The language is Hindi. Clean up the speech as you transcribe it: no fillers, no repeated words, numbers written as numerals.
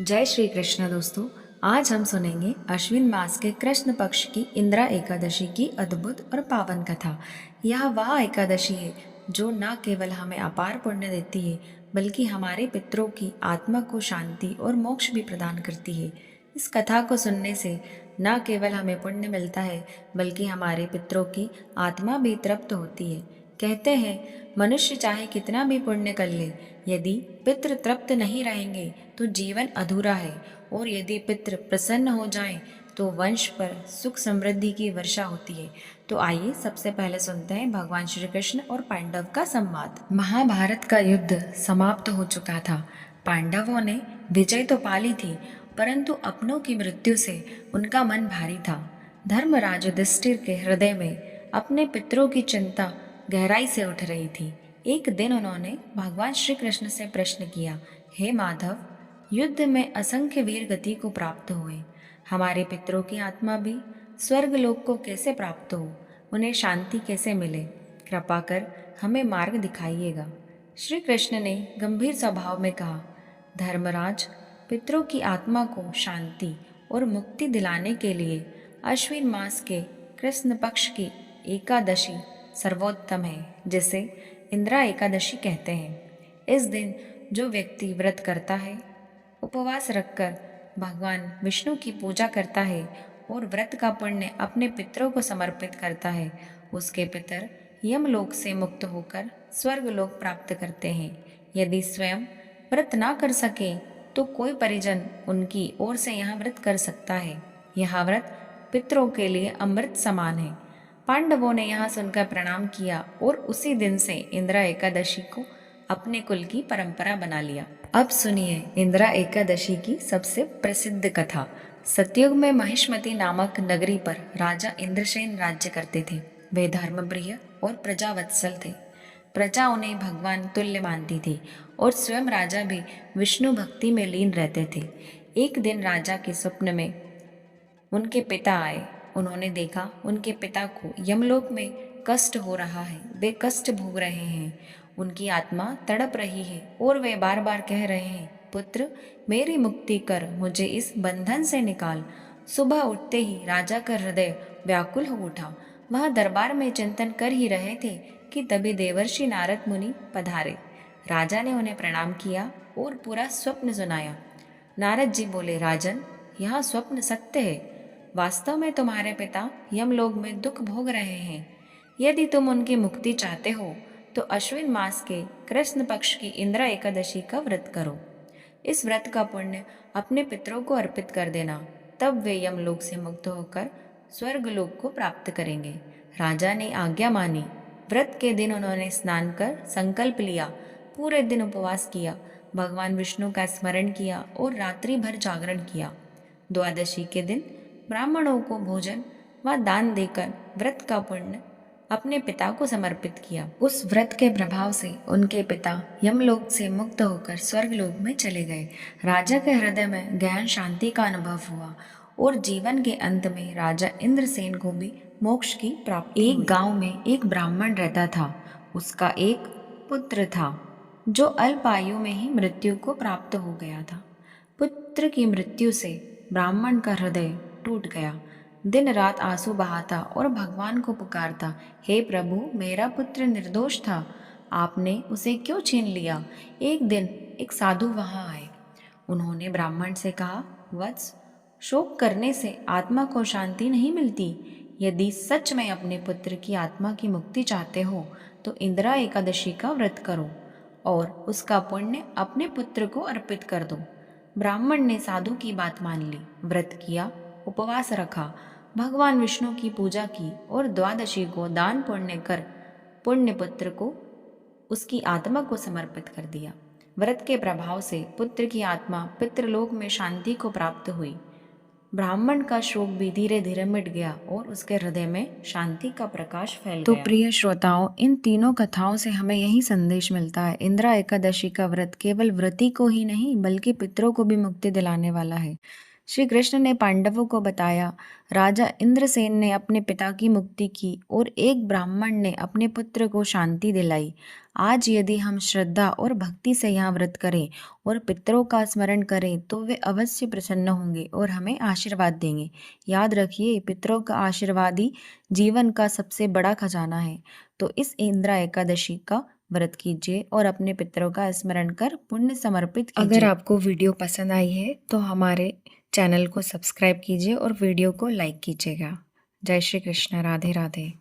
जय श्री कृष्ण दोस्तों। आज हम सुनेंगे अश्विन मास के कृष्ण पक्ष की इंदिरा एकादशी की अद्भुत और पावन कथा। यह वह एकादशी है जो न केवल हमें अपार पुण्य देती है बल्कि हमारे पितरों की आत्मा को शांति और मोक्ष भी प्रदान करती है। इस कथा को सुनने से न केवल हमें पुण्य मिलता है बल्कि हमारे पितरों की आत्मा भी तृप्त होती है। कहते हैं मनुष्य चाहे कितना भी पुण्य कर ले, यदि पितृ तृप्त नहीं रहेंगे तो जीवन अधूरा है, और यदि पितृ प्रसन्न हो जाएं तो वंश पर सुख समृद्धि की वर्षा होती है। तो आइए सबसे पहले सुनते हैं भगवान श्री कृष्ण और पांडव का संवाद। महाभारत का युद्ध समाप्त हो चुका था। पांडवों ने विजय तो पाली थी, परंतु अपनों की मृत्यु से उनका मन भारी था। धर्मराज युधिष्ठिर के हृदय में अपने पितरों की चिंता गहराई से उठ रही थी। एक दिन उन्होंने भगवान श्री कृष्ण से प्रश्न किया, हे माधव, युद्ध में असंख्य वीर गति को प्राप्त हुए, हमारे पितरों की आत्मा भी स्वर्ग लोक को कैसे प्राप्त हो, उन्हें शांति कैसे मिले? कृपा कर हमें मार्ग दिखाइएगा। श्री कृष्ण ने गंभीर स्वभाव में कहा, धर्मराज, पितरों की आत्मा को शांति और मुक्ति दिलाने के लिए अश्विन मास के कृष्ण पक्ष की एकादशी सर्वोत्तम है, जिसे इंदिरा एकादशी कहते हैं। इस दिन जो व्यक्ति व्रत करता है, उपवास रखकर भगवान विष्णु की पूजा करता है और व्रत का पुण्य अपने पितरों को समर्पित करता है, उसके पितर यमलोक से मुक्त होकर स्वर्ग लोक प्राप्त करते हैं। यदि स्वयं व्रत ना कर सके तो कोई परिजन उनकी ओर से यह व्रत कर सकता है। यह व्रत पितरों के लिए अमृत समान है। पांडवों ने यह सुनकर प्रणाम किया और उसी दिन से इंदिरा एकादशी को अपने कुल की परंपरा बना लिया। अब सुनिए इंदिरा एकादशी की सबसे प्रसिद्ध कथा। सतयुग में महिष्मति नामक नगरी पर राजा इंद्रसेन राज्य करते थे। वे धर्मप्रिय और प्रजावत्सल थे। प्रजा उन्हें भगवान तुल्य मानती थी और स्वयं राजा भी विष्णु भक्ति में लीन रहते थे। एक दिन राजा के स्वप्न में उनके पिता आए। उन्होंने देखा उनके पिता को यमलोक में कष्ट हो रहा है, वे कष्ट भोग रहे हैं, उनकी आत्मा तड़प रही है और वे बार बार कह रहे हैं, पुत्र, मेरी मुक्ति कर, मुझे इस बंधन से निकाल। सुबह उठते ही राजा का हृदय व्याकुल हो उठा। वह दरबार में चिंतन कर ही रहे थे कि तभी देवर्षि नारद मुनि पधारे। राजा ने उन्हें प्रणाम किया और पूरा स्वप्न सुनाया। नारद जी बोले, राजन, यह स्वप्न सत्य है। वास्तव में तुम्हारे पिता यमलोक में दुख भोग रहे हैं। यदि तुम उनकी मुक्ति चाहते हो तो अश्विन मास के कृष्ण पक्ष की इंदिरा एकादशी का व्रत करो। इस व्रत का पुण्य अपने पितरों को अर्पित कर देना, तब वे यमलोक से मुक्त होकर स्वर्ग लोक को प्राप्त करेंगे। राजा ने आज्ञा मानी। व्रत के दिन उन्होंने स्नान कर संकल्प लिया, पूरे दिन उपवास किया, भगवान विष्णु का स्मरण किया और रात्रि भर जागरण किया। द्वादशी के दिन ब्राह्मणों को भोजन व दान देकर व्रत का पुण्य अपने पिता को समर्पित किया। उस व्रत के प्रभाव से उनके पिता यमलोक से मुक्त होकर स्वर्गलोक में चले गए। राजा के हृदय में गहन शांति का अनुभव हुआ और जीवन के अंत में राजा इंद्रसेन को भी मोक्ष की प्राप्ति हुई। एक गांव में एक ब्राह्मण रहता था। उसका एक पुत्र था जो अल्प आयु में ही मृत्यु को प्राप्त हो गया था। पुत्र की मृत्यु से ब्राह्मण का हृदय टूट गया। दिन रात आंसू बहाता और भगवान को पुकारता, हे प्रभु, मेरा पुत्र निर्दोष था, आपने उसे क्यों छीन लिया? एक दिन एक साधु वहां आए। उन्होंने ब्राह्मण से कहा, वत्स, शोक करने से आत्मा को शांति नहीं मिलती। यदि सच में अपने पुत्र की आत्मा की मुक्ति चाहते हो तो इंदिरा एकादशी का व्रत करो और उसका पुण्य अपने पुत्र को अर्पित कर दो। ब्राह्मण ने साधु की बात मान ली, व्रत किया, उपवास रखा, भगवान विष्णु की पूजा की और द्वादशी को दान पुण्य कर पुण्य पुत्र को उसकी आत्मा को समर्पित कर दिया। व्रत के प्रभाव से पुत्र की आत्मा पितृलोक में शांति को प्राप्त हुई। ब्राह्मण का शोक भी धीरे धीरे मिट गया और उसके हृदय में शांति का प्रकाश फैल गया। तो प्रिय श्रोताओं, इन तीनों कथाओं से हमें यही संदेश मिलता है, इंदिरा एकादशी का व्रत केवल व्रती को ही नहीं बल्कि पितरों को भी मुक्ति दिलाने वाला है। श्री कृष्ण ने पांडवों को बताया, राजा इंद्रसेन ने अपने पिता की मुक्ति की और एक ब्राह्मण ने अपने पुत्र को शांति दिलाई। आज यदि हम श्रद्धा और भक्ति से यहाँ व्रत करें और पितरों का स्मरण करें तो वे अवश्य प्रसन्न होंगे और हमें आशीर्वाद देंगे। याद रखिए, पितरों का आशीर्वाद ही जीवन का सबसे बड़ा खजाना है। तो इस इंदिरा एकादशी का व्रत कीजिए और अपने पितरों का स्मरण कर पुण्य समर्पित कीजिए। अगर आपको वीडियो पसंद आई है तो हमारे चैनल को सब्सक्राइब कीजिए और वीडियो को लाइक कीजिएगा। जय श्री कृष्ण। राधे राधे।